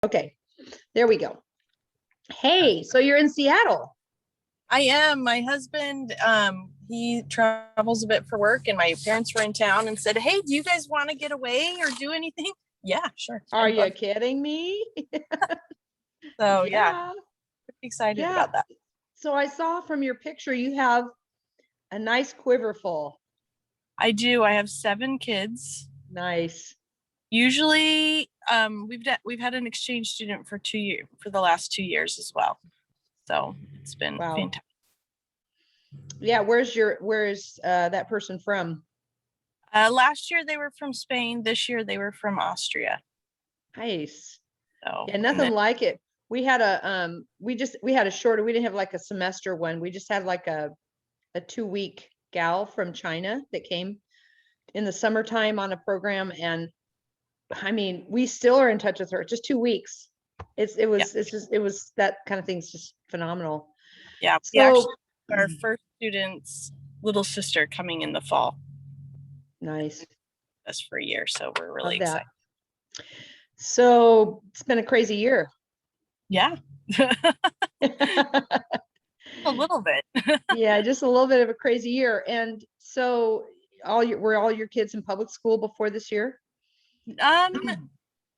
Okay, there we go. Hey, so you're in Seattle. I am. My husband, he travels a bit for work, and my parents were in town and said, "Hey, do you guys want to get away or do anything?" Yeah, sure. Are you kidding me? So yeah, Yeah, excited yeah. about that. So I saw from your picture you have a nice quiver full. I do. I have 7 kids. Nice. Usually, we've had an exchange student for the last 2 years as well. So it's been Wow. fantastic. Yeah, where's that person from? Last year they were from Spain. This year they were from Austria. Nice. So Yeah, nothing like it. We had we had a shorter, we didn't have like a semester one. We just had like a 2-week gal from China that came in the summertime on a program. And I mean, we still are in touch with her. Just 2 weeks. It was that kind of thing's just phenomenal. Yeah, we actually our first student's little sister coming in the fall. Nice. That's for a year, so we're really excited. So it's been a crazy year. Yeah. A little bit. Yeah, just a little bit of a crazy year. And so were all your kids in public school before this year?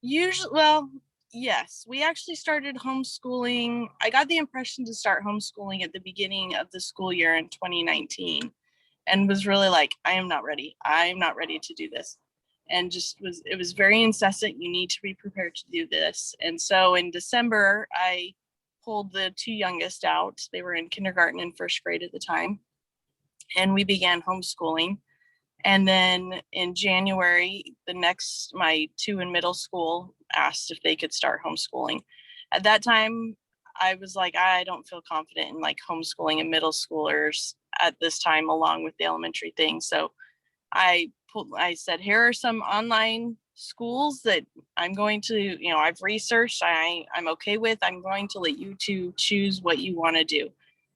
Usually, well, yes, we actually started homeschooling. I got the impression to start homeschooling at the beginning of the school year in 2019 and was really like, I am not ready. I'm not ready to do this. And it was very incessant. You need to be prepared to do this. And so in December, I pulled the 2 youngest out. They were in kindergarten and first grade at the time. And we began homeschooling. And then in January, my 2 in middle school asked if they could start homeschooling. At that time, I was like, I don't feel confident in like homeschooling and middle schoolers at this time, along with the elementary thing. So I said, here are some online schools that I'm going to, I've researched, I'm okay with. I'm going to let you two choose what you want to do.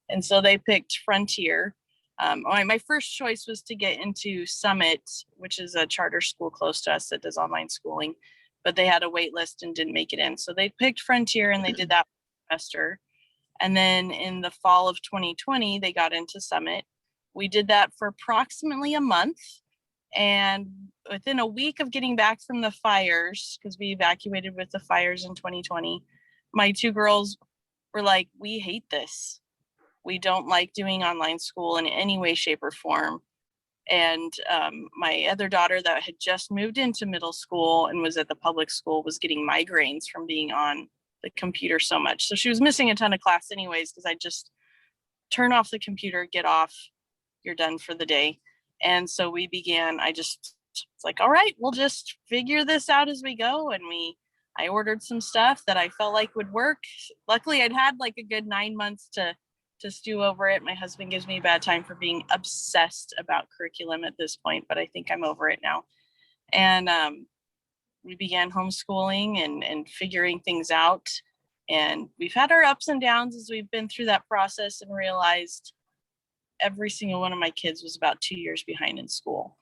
And so they picked Frontier. My first choice was to get into Summit, which is a charter school close to us that does online schooling, but they had a wait list and didn't make it in. So they picked Frontier and they did that semester. And then in the fall of 2020, they got into Summit. We did that for approximately a month. And within a week of getting back from the fires, because we evacuated with the fires in 2020, my 2 girls were like, we hate this. We don't like doing online school in any way, shape, or form. And my other daughter that had just moved into middle school and was at the public school was getting migraines from being on the computer so much. So she was missing a ton of class anyways, because I just turn off the computer, get off, you're done for the day. And so we began, it's like, all right, we'll just figure this out as we go. And I ordered some stuff that I felt like would work. Luckily, I'd had like a good 9 months to stew over it. My husband gives me a bad time for being obsessed about curriculum at this point, but I think I'm over it now. And we began homeschooling and figuring things out. And we've had our ups and downs as we've been through that process and realized every single one of my kids was about 2 years behind in school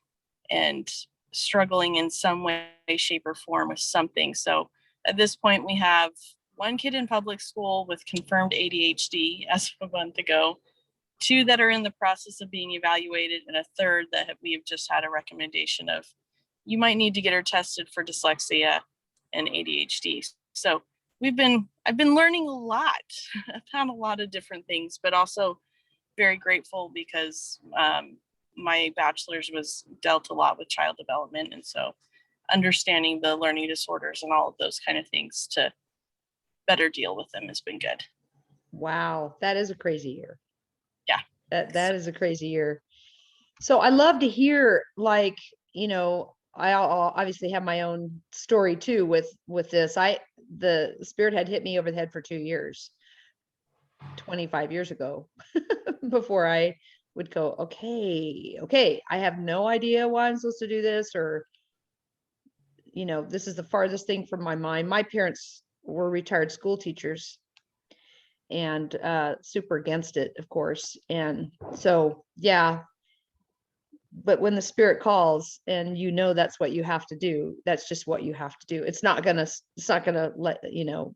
and struggling in some way, shape, or form with something. So at this point, we have 1 kid in public school with confirmed ADHD as of a month ago, 2 that are in the process of being evaluated, and a 3rd that we've just had a recommendation of, you might need to get her tested for dyslexia and ADHD. So I've been learning a lot about a lot of different things, but also very grateful because my bachelor's was dealt a lot with child development. And so understanding the learning disorders and all of those kind of things to better deal with them has been good. Wow, that is a crazy year. Yeah. That is a crazy year. So I love to hear, like, I'll obviously have my own story too with this. The spirit had hit me over the head for 2 years, 25 years ago, before I would go, okay, I have no idea why I'm supposed to do this, or, this is the farthest thing from my mind. My parents were retired school teachers and super against it, of course. And so, yeah, but when the Spirit calls and you know that's what you have to do, that's just what you have to do. It's not gonna let you know,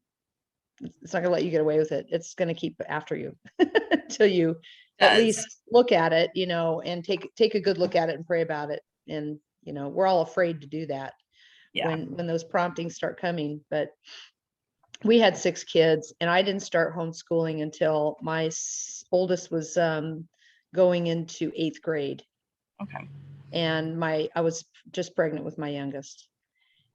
it's not gonna let you get away with it. It's gonna keep after you until you at Does. least look at it, you know, and take a good look at it and pray about it. And you know, we're all afraid to do that Yeah. when those promptings start coming. But we had 6 kids, and I didn't start homeschooling until my oldest was going into 8th grade. Okay. And I was just pregnant with my youngest.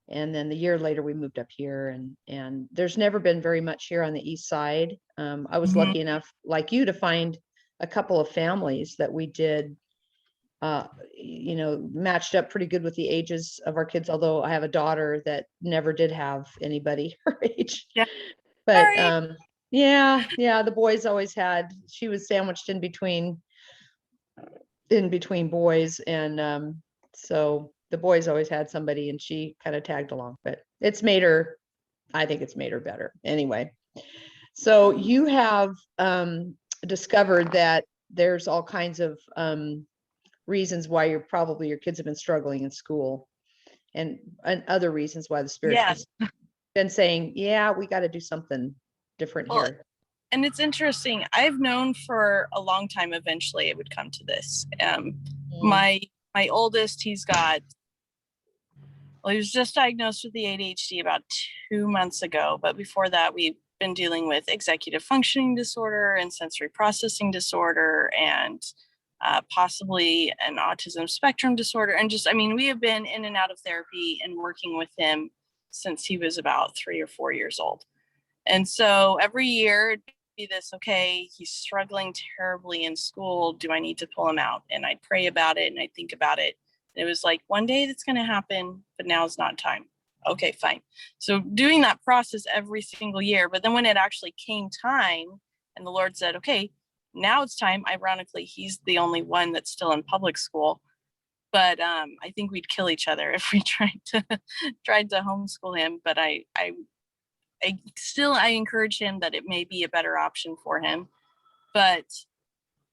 And then the year later we moved up here, and there's never been very much here on the east side. I was lucky enough, like you, to find a couple of families that we did you know, matched up pretty good with the ages of our kids, although I have a daughter that never did have anybody her age. Yeah. But Sorry. yeah, the boys always had, she was sandwiched in between boys, and so the boys always had somebody, and she kind of tagged along. But I think it's made her better anyway. So you have discovered that there's all kinds of reasons why your kids have been struggling in school, and other reasons why the Spirit's Yeah. just been saying, yeah, we got to do something different Well, here. and it's interesting. I've known for a long time eventually it would come to this. My oldest, he was just diagnosed with the ADHD about 2 months ago, but before that we've been dealing with executive functioning disorder and sensory processing disorder, and possibly an autism spectrum disorder. And just, I mean, we have been in and out of therapy and working with him since he was about 3 or 4 years old. And so every year it'd be this, okay, he's struggling terribly in school. Do I need to pull him out? And I'd pray about it and I'd think about it. And it was like, one day that's going to happen, but now is not time. Okay, fine. So doing that process every single year. But then when it actually came time and the Lord said, okay, now it's time. Ironically, he's the only one that's still in public school. But I think we'd kill each other if we tried to homeschool him. But I encourage him that it may be a better option for him. But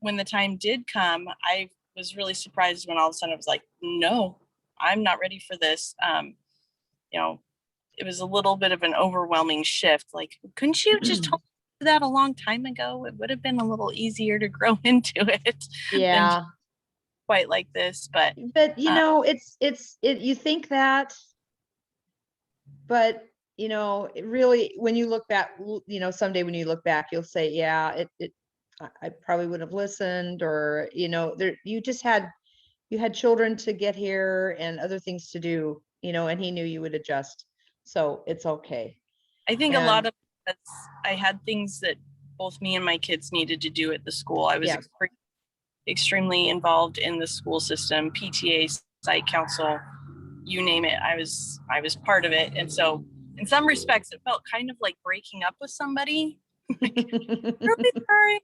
when the time did come, I was really surprised when all of a sudden I was like, no, I'm not ready for this. You know, it was a little bit of an overwhelming shift. Like, couldn't you just told me that a long time ago? It would have been a little easier to grow into it. Yeah. Quite like this. But you know, you think that, but you know, it really, when you look back, you know, someday when you look back, you'll say, yeah, I probably would have listened, or, you know, you had children to get here and other things to do, you know, and he knew you would adjust. So it's okay. I think a lot of I had things that both me and my kids needed to do at the school. I was extremely involved in the school system, PTA, site council, you name it. I was part of it. And so in some respects, it felt kind of like breaking up with somebody. Like, really sorry,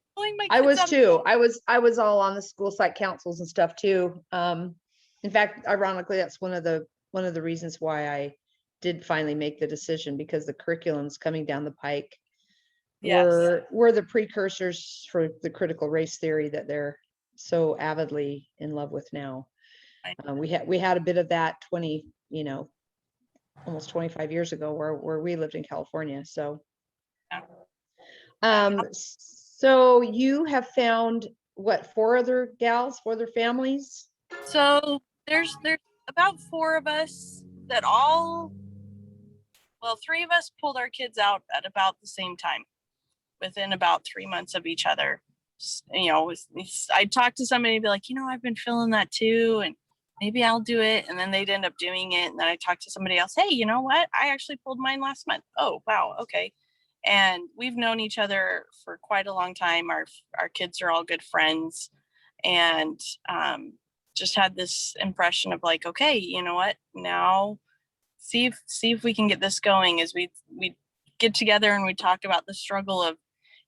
I was too. I was all on the school site councils and stuff too. In fact, ironically, that's one of the reasons why I did finally make the decision, because the curriculums coming down the pike were the precursors for the critical race theory that they're so avidly in love with now. We had a bit of that almost 25 years ago where we lived in California. So so you have found what, 4 other families? So there's about 4 of us that well, 3 of us pulled our kids out at about the same time, within about 3 months of each other. You know, I'd talk to somebody and be like, you know, I've been feeling that too, and maybe I'll do it. And then they'd end up doing it. And then I talked to somebody else, hey, you know what? I actually pulled mine last month. Oh, wow. Okay. And we've known each other for quite a long time. Our kids are all good friends, and just had this impression of like, okay, you know what? Now see if we can get this going. As we get together and we talk about the struggle of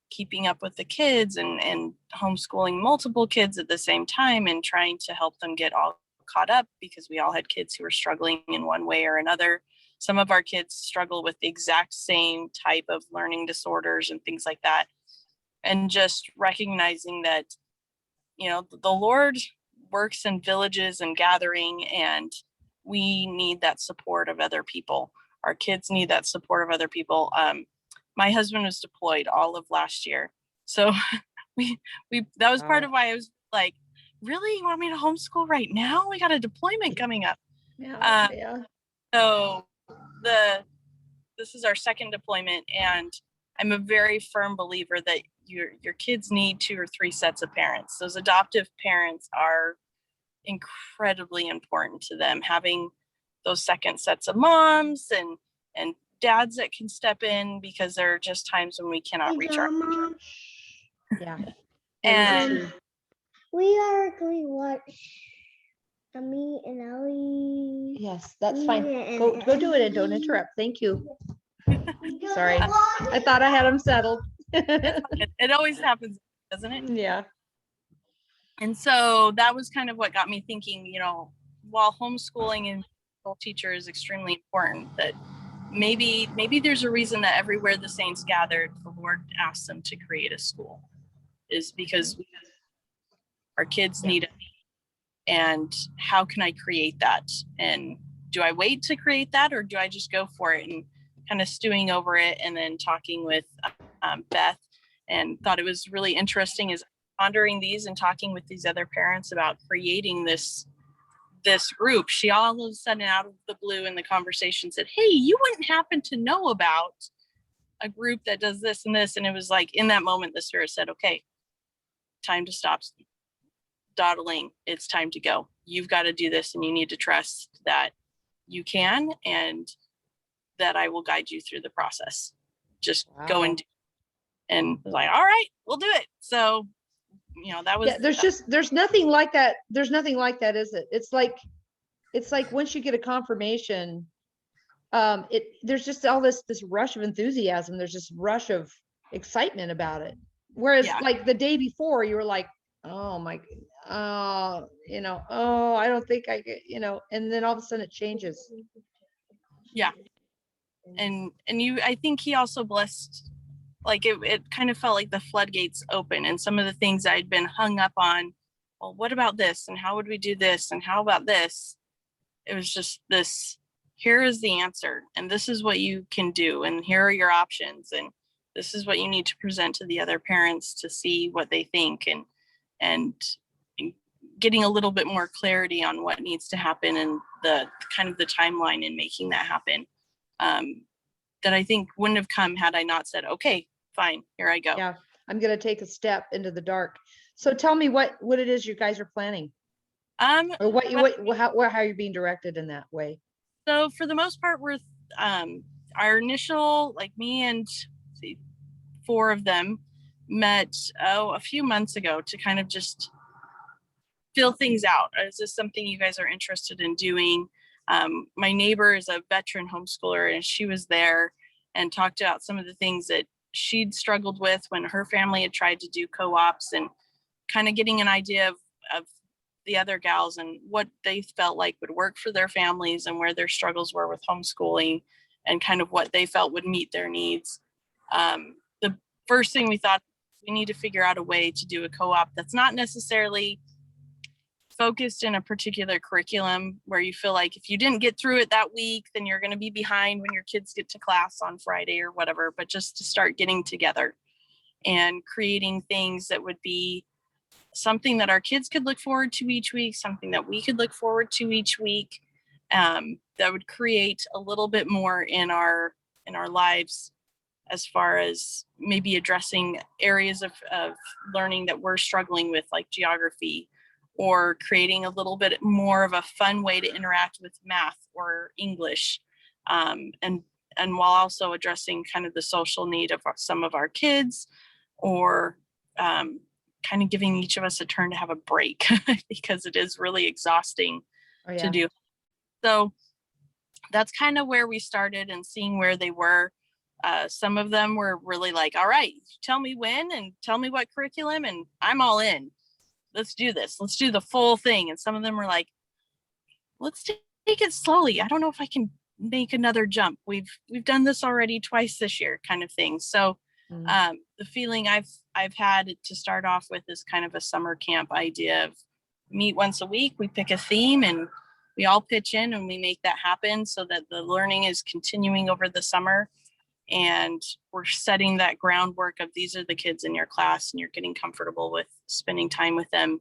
keeping up with the kids and homeschooling multiple kids at the same time and trying to help them get all caught up, because we all had kids who were struggling in one way or another. Some of our kids struggle with the exact same type of learning disorders and things like that. And just recognizing that, you know, the Lord works in villages and gathering, and we need that support of other people. Our kids need that support of other people. My husband was deployed all of last year, so we that was part of why I was like, really, you want me to homeschool right now? We got a deployment coming up. Yeah. So this is our second deployment, and I'm a very firm believer that your kids need 2 or 3 sets of parents. Those adoptive parents are incredibly important to them. Having those second sets of moms and dads that can step in, because there are just times when we cannot reach our Mom. Yeah. and We are going to watch me and Ellie. Yes, that's fine. Go do it and don't interrupt. Thank you. Sorry. I thought I had them settled. it always happens, doesn't it? Yeah. And so that was kind of what got me thinking, you know, while homeschooling and teacher is extremely important, that maybe there's a reason that everywhere the saints gathered, the Lord asked them to create a school, is because our kids need it. And how can I create that? And do I wait to create that, or do I just go for it? And kind of stewing over it, and then talking with Beth, and thought it was really interesting is pondering these and talking with these other parents about creating this group. She all of a sudden, out of the blue in the conversation, said, hey, you wouldn't happen to know about a group that does this and this? And it was like, in that moment, the Spirit said, okay, time to stop dawdling. It's time to go. You've got to do this, and you need to trust that you can, and that I will guide you through the process. Just go and do it. And like, all right, we'll do it. So, you know, that was, there's nothing like that. There's nothing like that, is it? It's like once you get a confirmation, there's just all this rush of enthusiasm. There's this rush of excitement about it. Whereas like the day before, you were like, oh my, you know, oh, I don't think I get, you know, and then all of a sudden it changes. Yeah. And I think he also blessed, like it kind of felt like the floodgates open, and some of the things I'd been hung up on, well, what about this? And how would we do this? And how about this? It was just this, here is the answer, and this is what you can do, and here are your options, and this is what you need to present to the other parents to see what they think, and getting a little bit more clarity on what needs to happen, and the kind of the timeline in making that happen. That I think wouldn't have come had I not said, okay, fine, here I go. Yeah, I'm going to take a step into the dark. So tell me what it is you guys are planning. Or how you're being directed in that way. So for the most part, we're our initial, like, me and 4 of them met a few months ago to kind of just feel things out. Is this something you guys are interested in doing? My neighbor is a veteran homeschooler, and she was there and talked about some of the things that she'd struggled with when her family had tried to do co-ops, and kind of getting an idea of the other gals and what they felt like would work for their families, and where their struggles were with homeschooling, and kind of what they felt would meet their needs. The first thing we thought, we need to figure out a way to do a co-op that's not necessarily focused in a particular curriculum, where you feel like if you didn't get through it that week, then you're going to be behind when your kids get to class on Friday or whatever, but just to start getting together and creating things that would be something that our kids could look forward to each week, something that we could look forward to each week, that would create a little bit more in our lives, as far as maybe addressing areas of learning that we're struggling with, like geography, or creating a little bit more of a fun way to interact with math or English, and while also addressing kind of the social need of some of our kids, or kind of giving each of us a turn to have a break because it is really exhausting to do. So that's kind of where we started, and seeing where they were. Some of them were really like, all right, tell me when and tell me what curriculum, and I'm all in. Let's do this. Let's do the full thing. And some of them were like, let's take it slowly. I don't know if I can make another jump. We've done this already twice this year, kind of thing. So the feeling I've had to start off with is kind of a summer camp idea of meet once a week. We pick a theme and we all pitch in and we make that happen so that the learning is continuing over the summer. And we're setting that groundwork of these are the kids in your class and you're getting comfortable with spending time with them,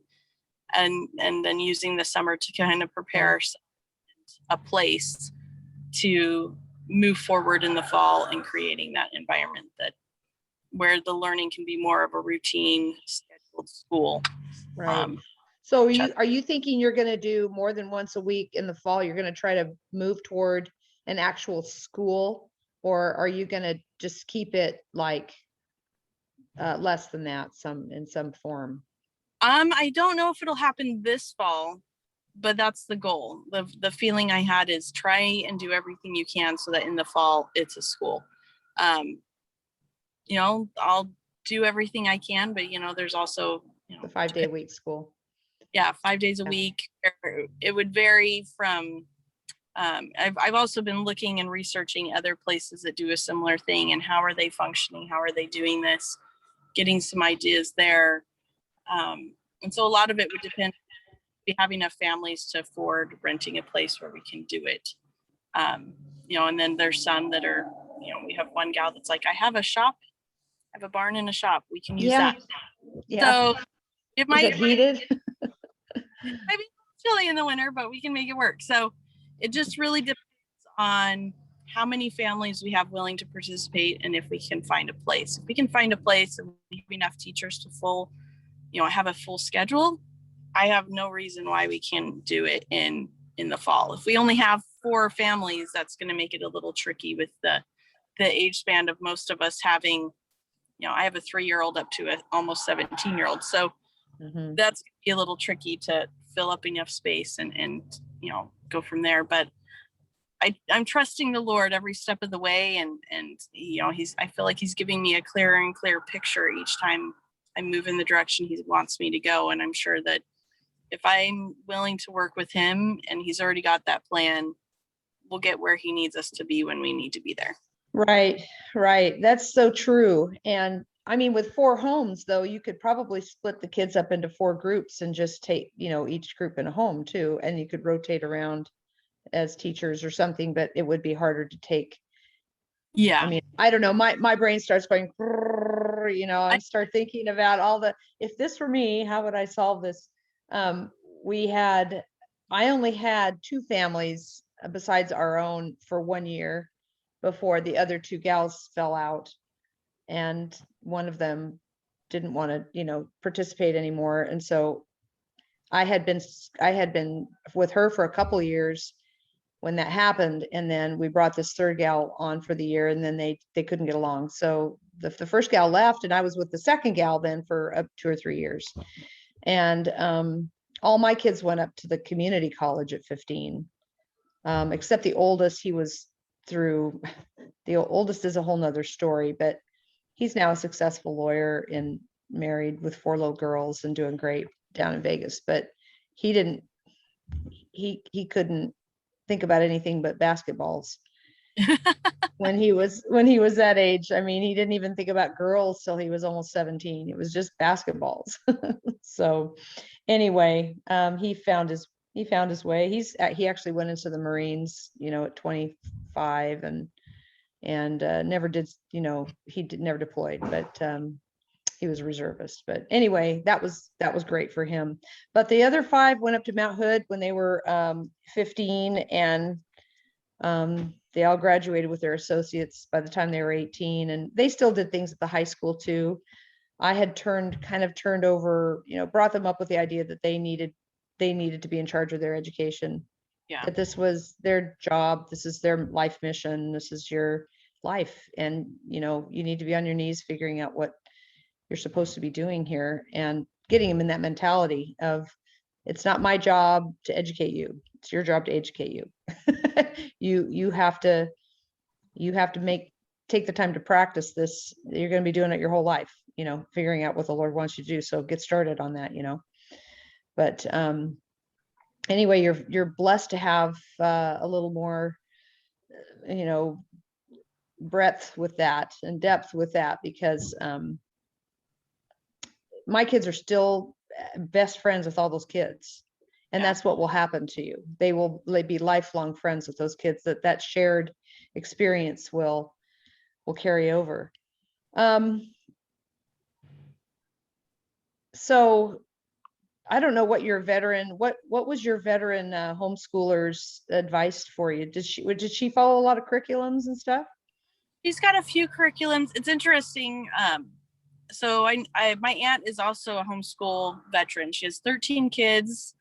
and then using the summer to kind of prepare a place to move forward in the fall and creating that environment that where the learning can be more of a routine scheduled school. Right. So are you thinking you're going to do more than once a week in the fall? You're going to try to move toward an actual school, or are you going to just keep it like less than that, in some form? I don't know if it'll happen this fall, but that's the goal. The feeling I had is try and do everything you can so that in the fall it's a school. You know, I'll do everything I can, but you know, there's also, you know, The 5-day-a-week school. Yeah, 5 days a week. It would vary from, I've also been looking and researching other places that do a similar thing and how are they functioning? How are they doing this? Getting some ideas there. And so a lot of it would depend if we have enough families to afford renting a place where we can do it. You know, and then there's some that are, you know, we have one gal that's like, I have a shop, I have a barn and a shop. We can use that. Yeah. So it Is it heated? Maybe chilly in the winter, but we can make it work. So it just really depends on how many families we have willing to participate and if we can find a place. If we can find a place and we have enough teachers to have a full schedule, I have no reason why we can't do it in the fall. If we only have 4 families, that's going to make it a little tricky with the age span of most of us having, you know, I have a 3-year-old up to an almost 17-year-old. So that's gonna be a little tricky to fill up enough space and you know, go from there. But I'm trusting the Lord every step of the way, and you know, I feel like he's giving me a clearer and clearer picture each time I move in the direction he wants me to go. And I'm sure that if I'm willing to work with him and he's already got that plan, we'll get where he needs us to be when we need to be there. Right. That's so true. And I mean, with 4 homes, though, you could probably split the kids up into 4 groups and just take, you know, each group in a home too. And you could rotate around as teachers or something, but it would be harder to take. Yeah. I mean, I don't know. My brain starts going, you know, I start thinking about if this were me, how would I solve this? I only had 2 families besides our own for 1 year before the other 2 gals fell out. And one of them didn't want to, you know, participate anymore. And so I had been with her for a couple of years when that happened. And then we brought this 3rd gal on for the year, and then they couldn't get along. So the first gal left, and I was with the 2nd gal then for 2 or 3 years. And all my kids went up to the community college at 15, except the oldest. The oldest is a whole nother story, but he's now a successful lawyer and married with 4 little girls and doing great down in Vegas. But he couldn't think about anything but basketballs when he was that age. I mean, he didn't even think about girls till he was almost 17. It was just basketballs. So anyway, he found his way. He actually went into the Marines, you know, at 25 and never did, you know, never deployed, but he was a reservist. But anyway, that was great for him. But the other 5 went up to Mount Hood when they were 15, and they all graduated with their associates by the time they were 18, and they still did things at the high school too. I had turned over, you know, brought them up with the idea that they needed to be in charge of their education. Yeah. That this was their job, this is their life mission, this is your life, and you know, you need to be on your knees figuring out what you're supposed to be doing here, and getting them in that mentality of, it's not my job to educate you, it's your job to educate you. You have to take the time to practice this. You're going to be doing it your whole life, you know, figuring out what the Lord wants you to do. So get started on that, you know. But anyway, you're blessed to have a little more, you know, breadth with that and depth with that, because my kids are still best friends with all those kids. And Yeah. that's what will happen to you. They will be lifelong friends with those kids. That shared experience will carry over. So I don't know what your veteran, what was your veteran homeschooler's advice for you? Did she follow a lot of curriculums and stuff? She's got a few curriculums. It's interesting. So my aunt is also a homeschool veteran. She has 13 kids.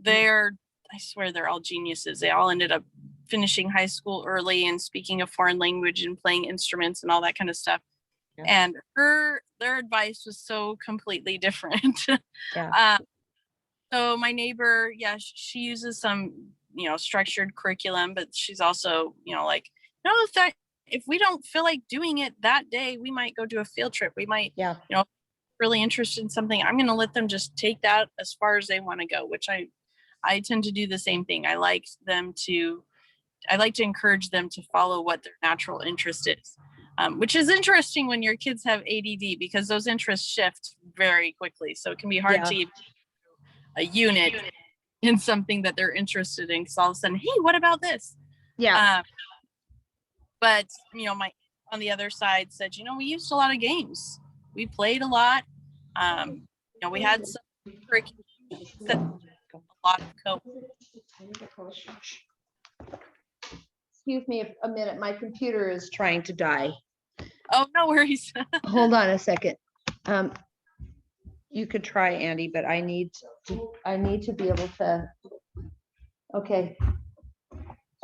I swear they're all geniuses. They all ended up finishing high school early and speaking a foreign language and playing instruments and all that kind of stuff. Yeah. And their advice was so completely different. Yeah. So my neighbor, yeah, she uses some, structured curriculum, but she's also, like, no, if we don't feel like doing it that day, we might go do a field trip. We might, really interested in something. I'm going to let them just take that as far as they want to go, which I tend to do the same thing. I like to encourage them to follow what their natural interest is, which is interesting when your kids have ADD because those interests shift very quickly. So it can be hard to a unit in something that they're interested in because all of a sudden, hey, what about this? Yeah. But my on the other side said, we used a lot of games. We played a lot. We had some curriculum, a lot of co. Excuse me a minute. My computer is trying to die. Oh, no worries. Hold on a second. You could try, Andy, but I need to be able to. Okay.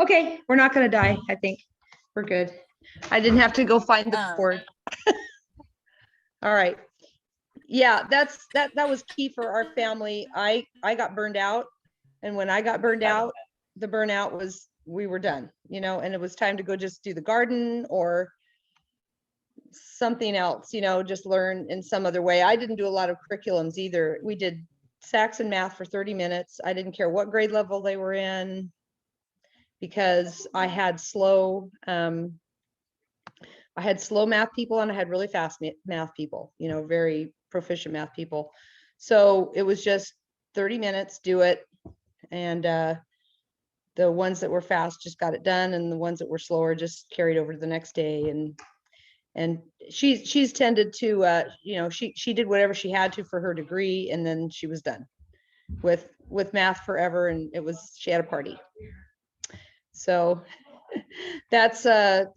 Okay, we're not going to die. I think we're good. I didn't have to go find the cord. All right. Yeah, that was key for our family. I got burned out, and when I got burned out, the burnout was we were done, and it was time to go just do the garden or something else, just learn in some other way. I didn't do a lot of curriculums either. We did Sax and math for 30 minutes. I didn't care what grade level they were in because I had slow math people and I had really fast math people, very proficient math people. So it was just 30 minutes, do it. And the ones that were fast just got it done. And the ones that were slower just carried over to the next day. And she's tended to, she did whatever she had to for her degree. And then she was done with math forever. And she had a party. So that's the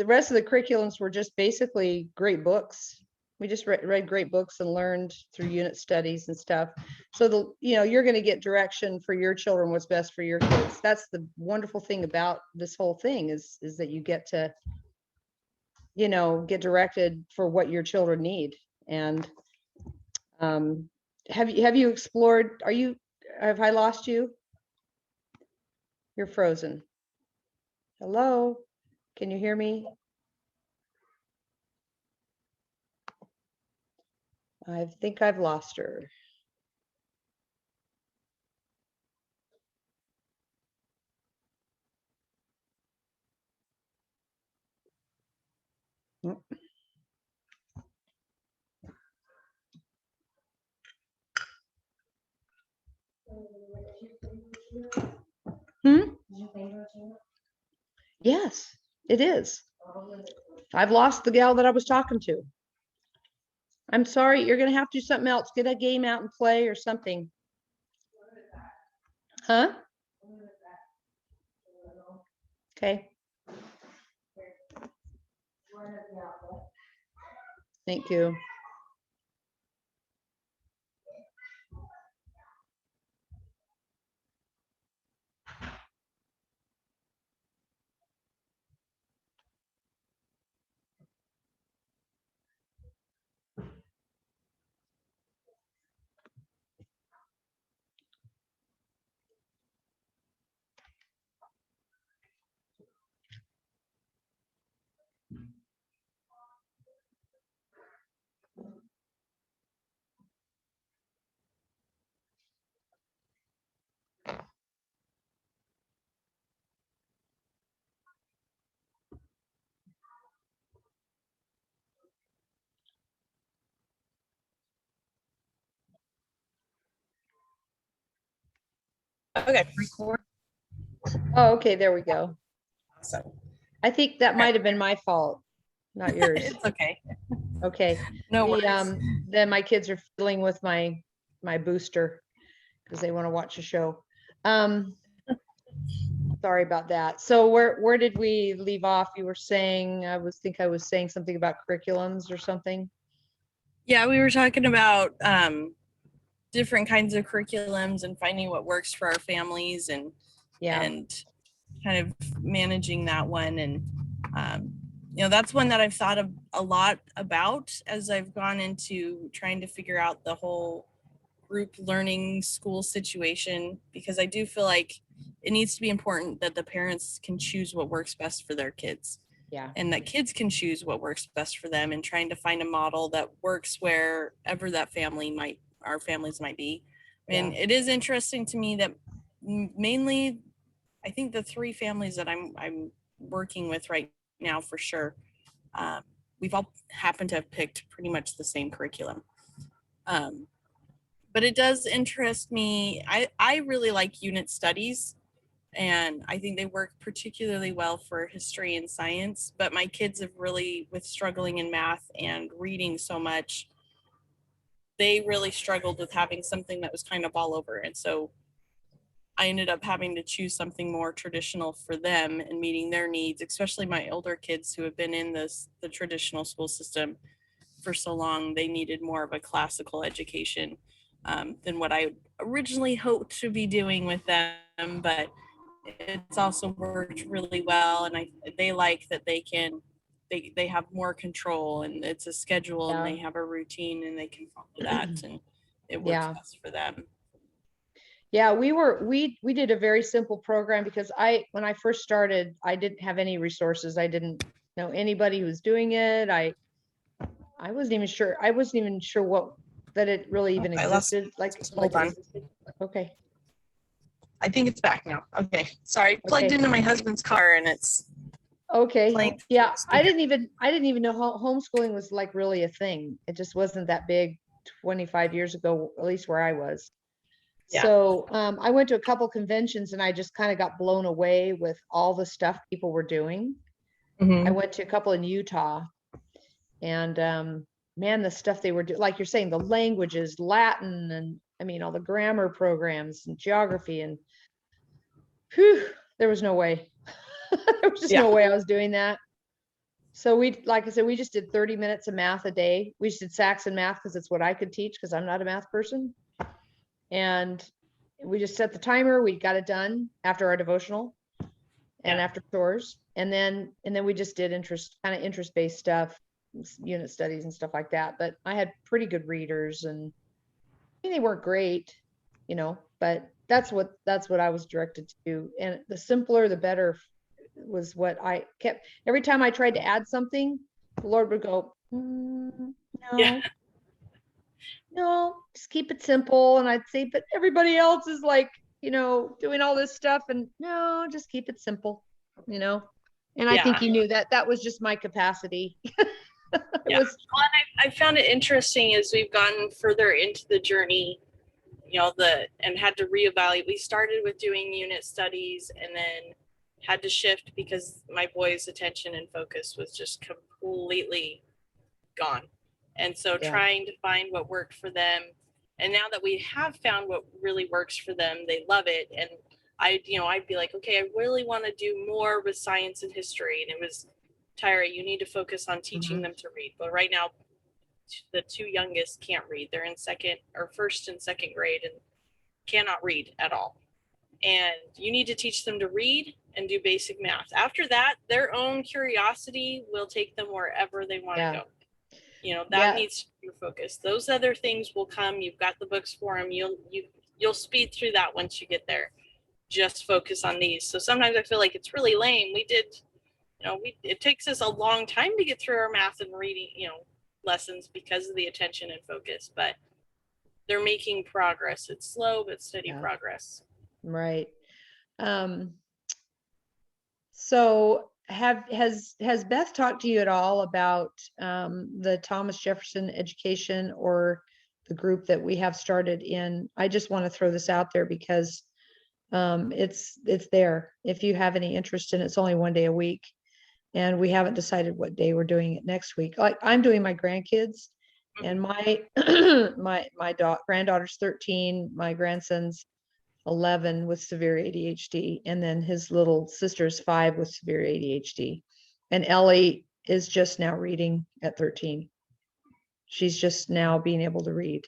rest of the curriculums were just basically great books. We just read great books and learned through unit studies and stuff. So you're going to get direction for your children, what's best for your kids. That's the wonderful thing about this whole thing is that you get to, get directed for what your children need. And have you explored, have I lost you? You're frozen. Hello, can you hear me? I think I've lost her. Yes, it is. I've lost the gal that I was talking to. I'm sorry, you're going to have to do something else. Get a game out and play or something. Huh? Okay. Thank you. Okay. Record. Oh, okay, there we go. Awesome. I think that might have been my fault, not yours. It's okay. Okay. No The, worries. then my kids are fiddling with my booster because they want to watch a show. Sorry about that. So where did we leave off? You were saying, I was saying something about curriculums or something. Yeah, we were talking about different kinds of curriculums and finding what works for our families and Yeah. and kind of managing that one. And that's one that I've thought a lot about as I've gone into trying to figure out the whole group learning school situation, because I do feel like it needs to be important that the parents can choose what works best for their kids. Yeah. And that kids can choose what works best for them, and trying to find a model that works wherever that our families might be. And it is interesting to me that mainly, I think the 3 families that I'm working with right now for sure, we've all happened to have picked pretty much the same curriculum. But it does interest me. I really like unit studies, and I think they work particularly well for history and science. But my kids have really, with struggling in math and reading so much, they really struggled with having something that was kind of all over. And so I ended up having to choose something more traditional for them and meeting their needs, especially my older kids who have been in the traditional school system for so long. They needed more of a classical education than what I originally hoped to be doing with them. But it's also worked really well, and they like that they have more control, and it's a schedule, and they have a routine, and they can follow that, and it works best for them. Yeah, we did a very simple program because when I first started, I didn't have any resources. I didn't know anybody who was doing it. I wasn't even sure. I wasn't even sure that it really even existed. Hold on. Okay. I think it's back now. Okay. Sorry. Plugged into my husband's car, and it's okay. Yeah. I didn't even know homeschooling was like really a thing. It just wasn't that big 25 years ago, at least where I was. Yeah. So I went to a couple conventions, and I just kind of got blown away with all the stuff people were doing. I went to a couple in Utah, and man, the stuff they were doing, like you're saying, the languages, Latin, and I mean, all the grammar programs and geography, and whew, there was no way. There was just no way I was doing that. So like I said, we just did 30 minutes of math a day. We just did Saxon math because it's what I could teach, because I'm not a math person. And we just set the timer. We got it done after our devotional and after chores. And then we just did interest-based stuff, unit studies and stuff like that. But I had pretty good readers, and I mean, they weren't great, but that's what I was directed to do. And the simpler, the better was what I kept. Every time I tried to add something, the Lord would go, no. No, just keep it simple. And I'd say, but everybody else is like, doing all this stuff, and no, just keep it simple, and I think he knew that was just my capacity. I found it interesting as we've gotten further into the journey, and had to reevaluate. We started with doing unit studies, and then had to shift because my boys' attention and focus was just completely gone. And so trying to find what worked for them. And now that we have found what really works for them, they love it. And I'd be like, okay, I really want to do more with science and history. And it was, Tyra, you need to focus on teaching them to read. But right now, the 2 youngest can't read. They're in first and second grade and cannot read at all. And you need to teach them to read and do basic math. After that, their own curiosity will take them wherever they want to go. That needs to be your focus. Those other things will come. You've got the books for them. You'll speed through that once you get there. Just focus on these. So sometimes I feel like it's really lame. We did, it takes us a long time to get through our math and reading, lessons because of the attention and focus, but they're making progress. It's slow, but steady progress. Right. So has Beth talked to you at all about the Thomas Jefferson education, or the group that we have started in? I just want to throw this out there because It's there if you have any interest in it. It's only one day a week, and we haven't decided what day we're doing it next week. Like I'm doing my grandkids, and my granddaughter's 13, my grandson's 11 with severe ADHD, and then his little sister's 5 with severe ADHD. And Ellie is just now reading at 13. She's just now being able to read.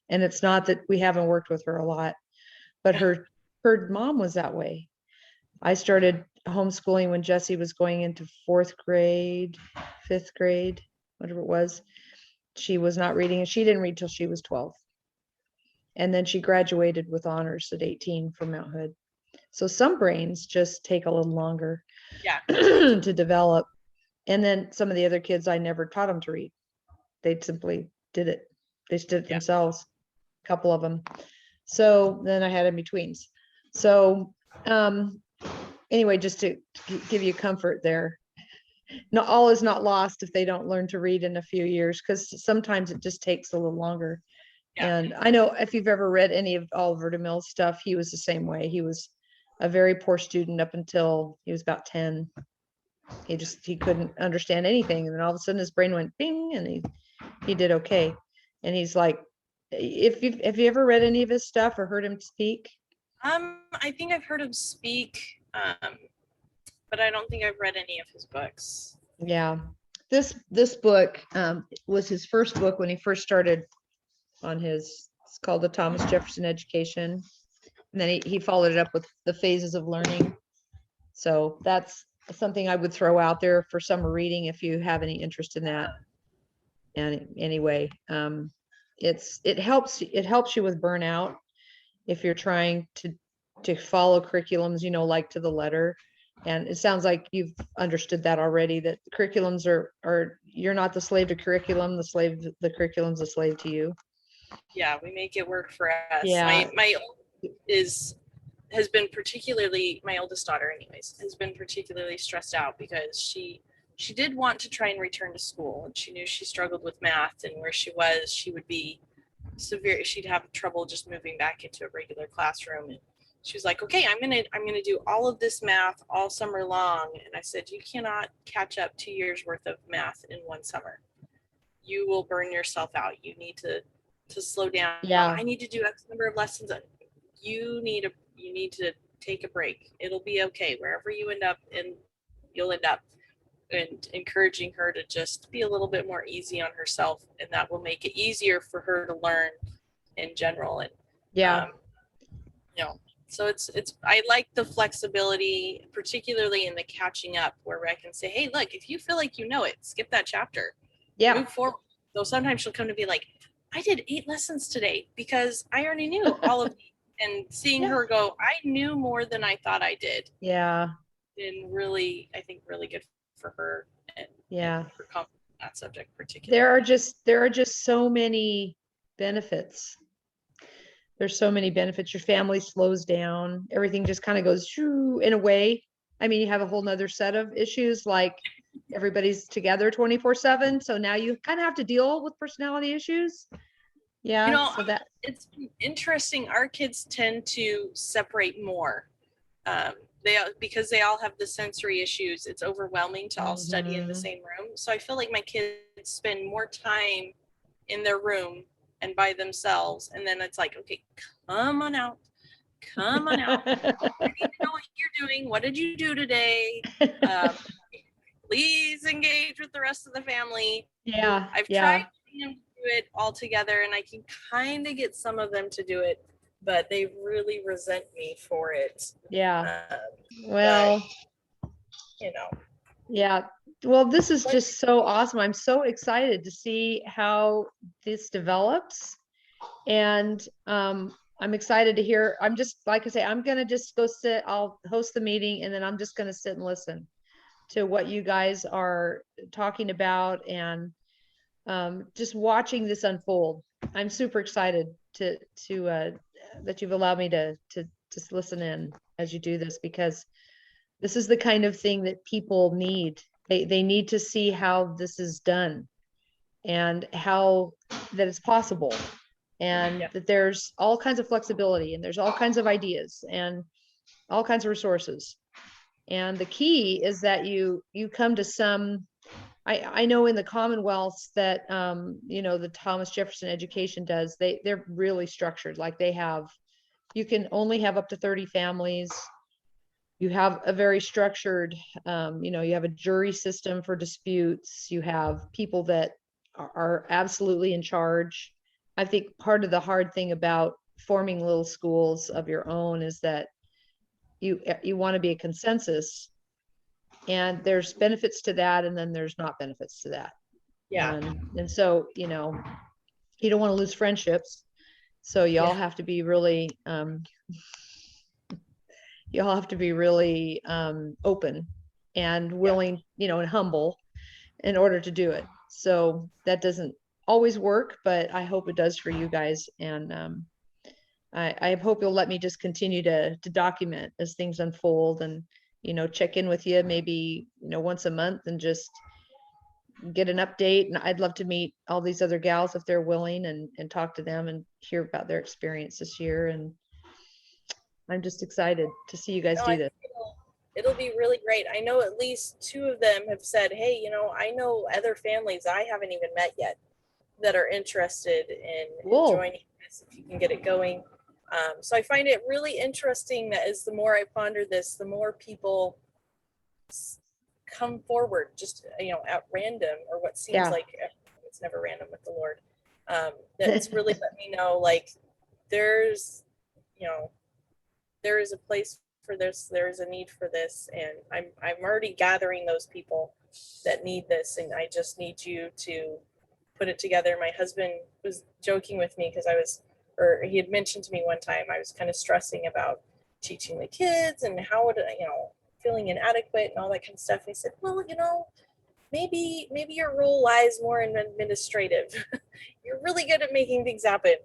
And it's not that we haven't worked with her a lot, but her mom was that way. I started homeschooling when Jessie was going into 4th grade, 5th grade, whatever it was. She was not reading, and she didn't read till she was 12. And then she graduated with honors at 18 from Mount Hood. So some brains just take a little longer to develop. And then some of the other kids, I never taught them to read. They simply did it. They just did it themselves, a couple of them. So then I had in-betweens. So anyway, just to give you comfort there. Not all is not lost if they don't learn to read in a few years, because sometimes it just takes a little longer. And I know if you've ever read any of Oliver DeMille's stuff, he was the same way. He was a very poor student up until he was about 10. He couldn't understand anything. And then all of a sudden his brain went bing, and he did okay. And he's like, have you ever read any of his stuff or heard him speak? I think I've heard him speak, but I don't think I've read any of his books. Yeah. This book was his first book when he first started on it's called the Thomas Jefferson Education. And then he followed it up with the Phases of Learning. So that's something I would throw out there for summer reading if you have any interest in that. And anyway, it helps you with burnout if you're trying to follow curriculums, like to the letter. And it sounds like you've understood that already, that curriculums are you're not the slave to curriculum, the curriculum's a slave to you. Yeah, we make it work for us. Yeah. My has been particularly, my oldest daughter anyways, has been particularly stressed out because she did want to try and return to school, and she knew she struggled with math, and where she was, she would be severe. She'd have trouble just moving back into a regular classroom. And she was like, okay, I'm gonna do all of this math all summer long. And I said, you cannot catch up 2 years worth of math in one summer. You will burn yourself out. You need to slow down. Yeah. I need to do X number of lessons. You need to take a break. It'll be okay. Wherever you end up, and you'll end up. And encouraging her to just be a little bit more easy on herself, and that will make it easier for her to learn in general. And so it's I like the flexibility, particularly in the catching up, where I can say, hey, look, if you feel like you know it, skip that chapter. Move forward. So sometimes she'll come to me like, I did 8 lessons today because I already knew all of these. And seeing her go, I knew more than I thought I did. Yeah. And really, I think really good for her and for that subject particularly. There are just so many benefits. There's so many benefits. Your family slows down. Everything just kind of goes shoo in a way. I mean, you have a whole nother set of issues, like everybody's together 24/7. So now you kind of have to deal with personality issues. Yeah. So that it's interesting. Our kids tend to separate more. Because they all have the sensory issues, it's overwhelming to all study in the same room. So I feel like my kids spend more time in their room and by themselves. And then it's like, okay, come on out. I need to know what you're doing. What did you do today? Please engage with the rest of the family. Yeah. I've tried getting them to do it all together, and I can kind of get some of them to do it, but they really resent me for it. Yeah. Well, but, yeah. Well, this is just so awesome. I'm so excited to see how this develops. And I'm excited to hear. I'm just, like I say, I'm going to just go sit. I'll host the meeting, and then I'm just going to sit and listen to what you guys are talking about, and just watching this unfold. I'm super excited to that you've allowed me to just listen in as you do this, because this is the kind of thing that people need. They need to see how this is done, and how that it's possible, and that there's all kinds of flexibility, and there's all kinds of ideas, and all kinds of resources. And the key is that you come to some, I know in the Commonwealths that, the Thomas Jefferson education does, they're really structured. Like you can only have up to 30 families. You have a very structured, you have a jury system for disputes. You have people that are absolutely in charge. I think part of the hard thing about forming little schools of your own is that you want to be a consensus, and there's benefits to that, and then there's not benefits to that. Yeah. And so, you don't want to lose friendships. So y'all have to be really, open and willing, and humble in order to do it. So that doesn't always work, but I hope it does for you guys. And I hope you'll let me just continue to document as things unfold, and check in with you maybe once a month and just get an update. And I'd love to meet all these other gals if they're willing, and talk to them and hear about their experience this year. And I'm just excited to see you guys do this. It'll be really great. I know at least 2 of them have said, hey, I know other families I haven't even met yet that are interested in joining this, if you can get it going. So I find it really interesting that as the more I ponder this, the more people come forward just, at random, or what seems like it's never random with the Lord. That's really let me know, like, there is a place for this, there is a need for this, and I'm already gathering those people that need this, and I just need you to put it together. My husband was joking with me because he had mentioned to me one time I was kind of stressing about teaching the kids and how would feeling inadequate and all that kind of stuff. And he said, well, maybe your role lies more in administrative. You're really good at making things happen.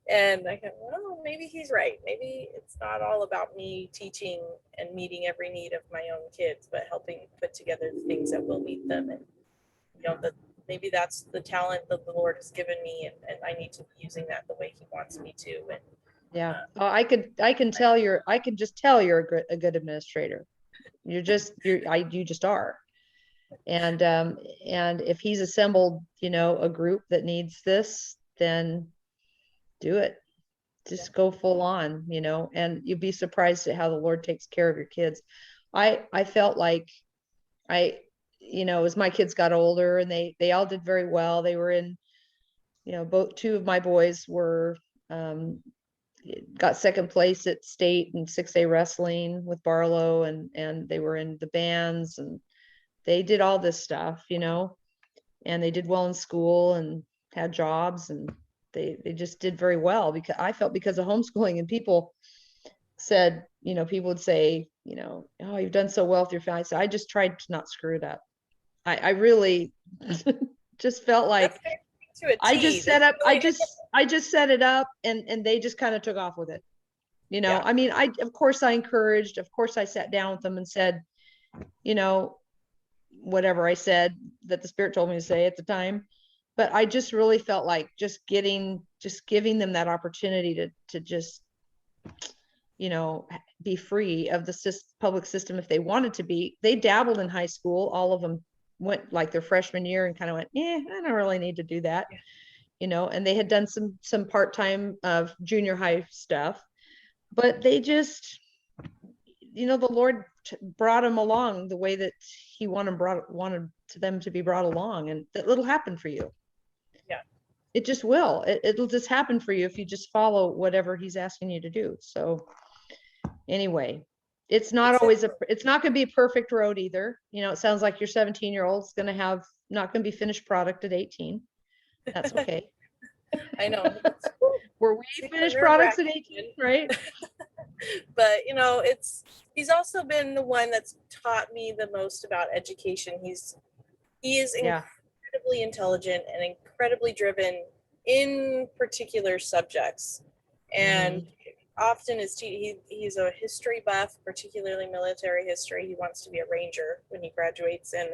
And I thought, well, maybe he's right. Maybe it's not all about me teaching and meeting every need of my own kids, but helping put together the things that will meet them. And maybe that's the talent that the Lord has given me, and I need to be using that the way He wants me to. And I can just tell you're a good administrator. You just are. And if He's assembled, a group that needs this, then do it. Just go full on, and you'll be surprised at how the Lord takes care of your kids. I felt like as my kids got older, and they all did very well. They were in, both 2 of my boys were, got second place at state in 6A wrestling with Barlow, and they were in the bands, and they did all this stuff, and they did well in school and had jobs, and they just did very well, because I felt, because of homeschooling. And people said, people would say, oh, you've done so well with your family. So I just tried to not screw it up. I really just felt like I just set it up, and they just kind of took off with it. I mean, of course I encouraged, of course I sat down with them and said, whatever I said that the Spirit told me to say at the time. But I just really felt like just giving them that opportunity to just, be free of the public system if they wanted to be. They dabbled in high school. All of them went like their freshman year and kind of went, I don't really need to do that, and they had done some part-time of junior high stuff, but they just, the Lord brought them along the way that He wanted them to be brought along, and it'll happen for you. It just will. It'll just happen for you if you just follow whatever He's asking you to do. So anyway, it's not going to be a perfect road either. It sounds like your 17-year-old's going to have not going to be finished product at 18. That's okay. I know. Were we finished products at 18, right? But he's also been the one that's taught me the most about education. He is incredibly intelligent and incredibly driven in particular subjects, and often he's a history buff, particularly military history. He wants to be a ranger when he graduates, and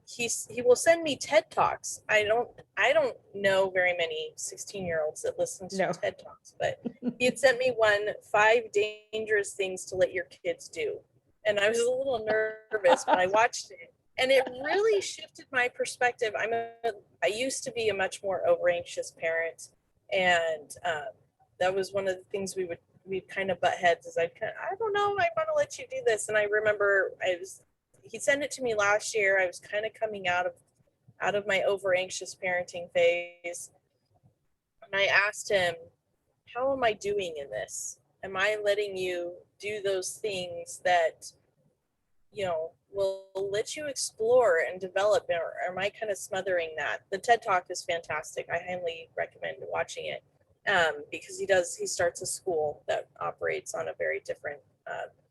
he will send me TED Talks. I don't know very many 16-year-olds that listen to No. TED Talks, but he had sent me one, 5 dangerous things to let your kids do. And I was a little nervous, but I watched it and it really shifted my perspective. I used to be a much more over anxious parent, and that was one of the things we'd kind of butt heads. Is I don't know, I want to let you do this. And I remember he sent it to me last year. I was kind of coming out of my over anxious parenting phase, and I asked him, how am I doing in this? Am I letting you do those things that will let you explore and develop, or am I kind of smothering that? The TED Talk is fantastic. I highly recommend watching it, because he starts a school that operates on a very different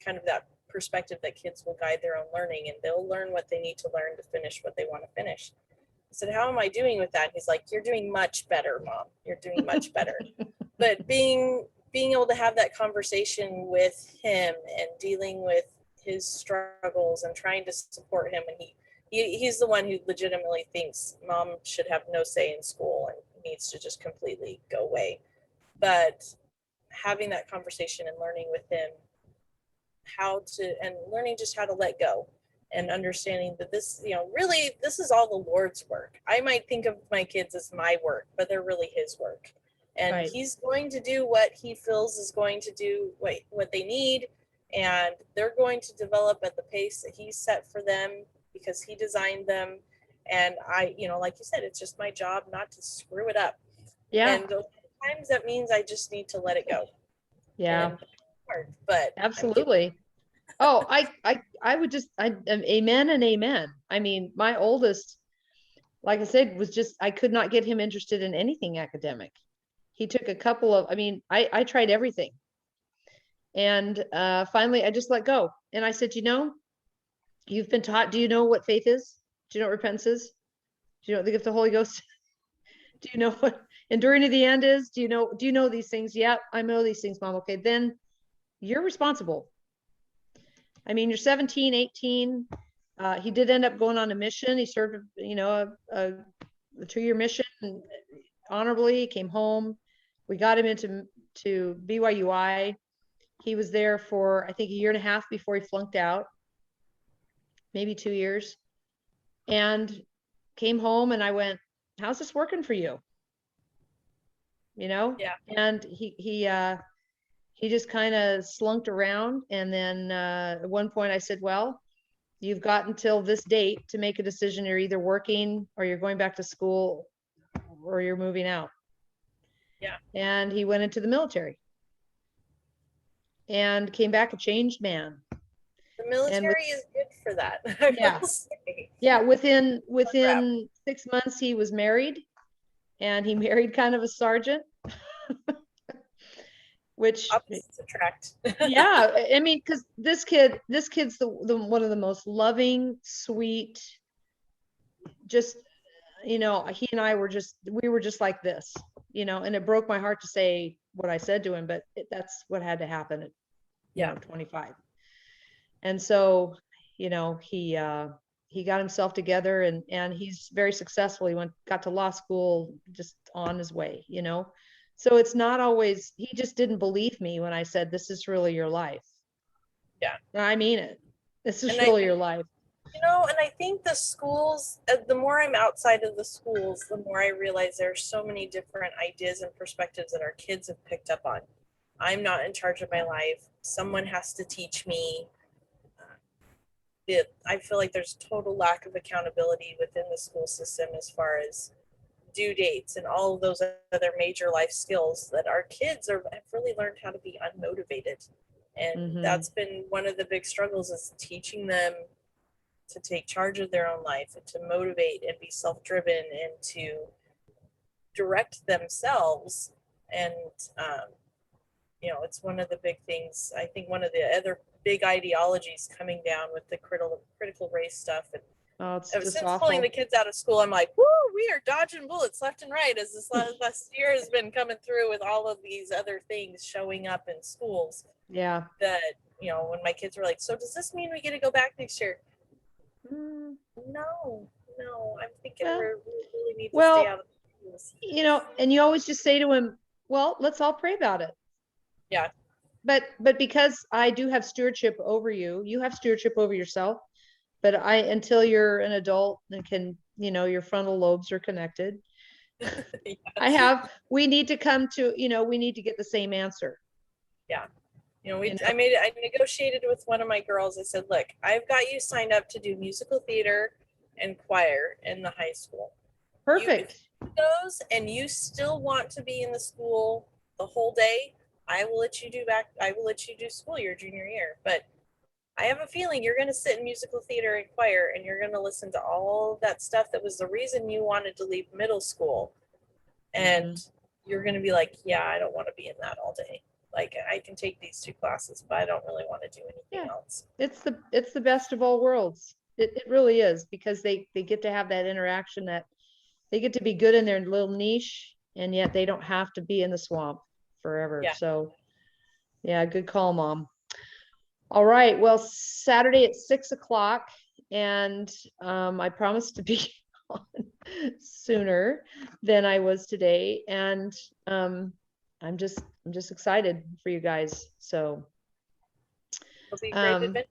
kind of that perspective, that kids will guide their own learning and they'll learn what they need to learn to finish what they want to finish. I said, how am I doing with that? He's like, you're doing much better, Mom. You're doing much better. But being able to have that conversation with him and dealing with his struggles and trying to support him, and he's the one who legitimately thinks Mom should have no say in school and needs to just completely go away. But having that conversation and learning with him learning just how to let go, and understanding that this, really, this is all the Lord's work. I might think of my kids as my work, but they're really his work. And Right. he's going to do what he feels is going to do what they need. And they're going to develop at the pace that he set for them because he designed them. And I, like you said, it's just my job not to screw it up. Yeah. And sometimes that means I just need to let it go. Yeah. And hard, but Absolutely. Oh, I would just, amen and amen. I mean, my oldest, like I said, I could not get him interested in anything academic. He took a couple of, I tried everything. And finally I just let go. And I said, you've been taught, do you know what faith is? Do you know what repentance is? Do you know what the gift of the Holy Ghost? Do you know what enduring to the end is? Do you know these things? Yeah, I know these things, Mom. Okay, then you're responsible. You're 17, 18. He did end up going on a mission. He served, a 2-year mission honorably. He came home. We got him into BYUI. He was there for, I think, 1.5 years before he flunked out, maybe 2 years, and came home. And I went, how's this working for you? Yeah. And he just kind of slunked around. And then at one point I said, well, you've got until this date to make a decision. You're either working or you're going back to school or you're moving out. Yeah. And he went into the military and came back a changed man. The military is good for that. Yeah. Yeah. Within 6 months, he was married, and he married kind of a sergeant, which opposites attract. yeah, because this kid's the one of the most loving, sweet, just, he and I were just like this, and it broke my heart to say what I said to him, but that's what had to happen at 25. And so, he got himself together, and he's very successful. He got to law school, just on his way, So it's not always, he just didn't believe me when I said, this is really your life. Yeah. I mean it. This is really your life. And I think the schools, the more I'm outside of the schools, the more I realize there are so many different ideas and perspectives that our kids have picked up on. I'm not in charge of my life. Someone has to teach me. I feel like there's total lack of accountability within the school system as far as due dates and all of those other major life skills that our kids have really learned how to be unmotivated. And that's been one of the big struggles, is teaching them to take charge of their own life and to motivate and be self-driven and to direct themselves. And it's one of the big things. I think one of the other big ideologies coming down with the critical race stuff. And since pulling the kids out of school, I'm like, woo, we are dodging bullets left and right, as this last year has been coming through with all of these other things showing up in schools. Yeah. That, when my kids were like, so does this mean we get to go back next year? Mm, No, I'm thinking Well- we really need to well, stay out of this. you know, and you always just say to him, well, let's all pray about it. Yeah. But because I do have stewardship over you, you have stewardship over yourself. But until you're an adult and can, you know, your frontal lobes are connected. We need to come to, you know, we need to get the same answer. You know, You know? I negotiated with one of my girls. I said, look, I've got you signed up to do musical theater and choir in the high school. Perfect. Those and you still want to be in the school the whole day, I will let you do school your junior year. But I have a feeling you're going to sit in musical theater and choir and you're going to listen to all of that stuff that was the reason you wanted to leave middle school. And you're going to be like, yeah, I don't want to be in that all day. Like, I can take these 2 classes, but I don't really want to do anything else. It's the best of all worlds. It really is, because they get to have that interaction, that they get to be good in their little niche, and yet they don't have to be in the swamp forever. Yeah. So yeah, good call, Mom. All right. Well, Saturday at 6 o'clock, and I promised to be on sooner than I was today. And I'm just excited for you guys. So It'll be a great adventure.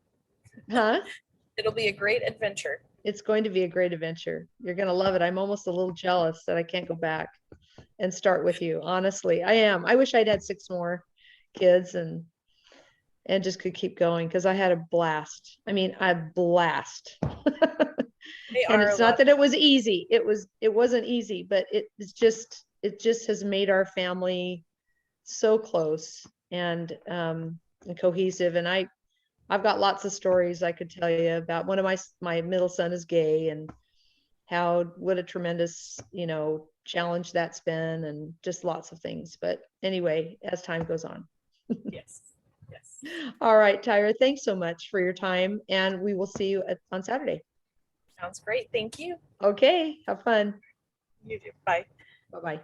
huh? It'll be a great adventure. It's going to be a great adventure. You're going to love it. I'm almost a little jealous that I can't go back and start with you. Honestly, I am. I wish I'd had 6 more kids and just could keep going, because I had a blast. I mean, a blast. And it's not that it was easy. It wasn't easy, but it just has made our family so close and cohesive. And I've got lots of stories I could tell you about. One of my middle son is gay, and what a tremendous, you know, challenge that's been, and just lots of things. But anyway, as time goes on. Yes. All right, Tyra, thanks so much for your time, and we will see you on Saturday. Sounds great. Thank you. Okay, have fun. You too. Bye. Bye-bye.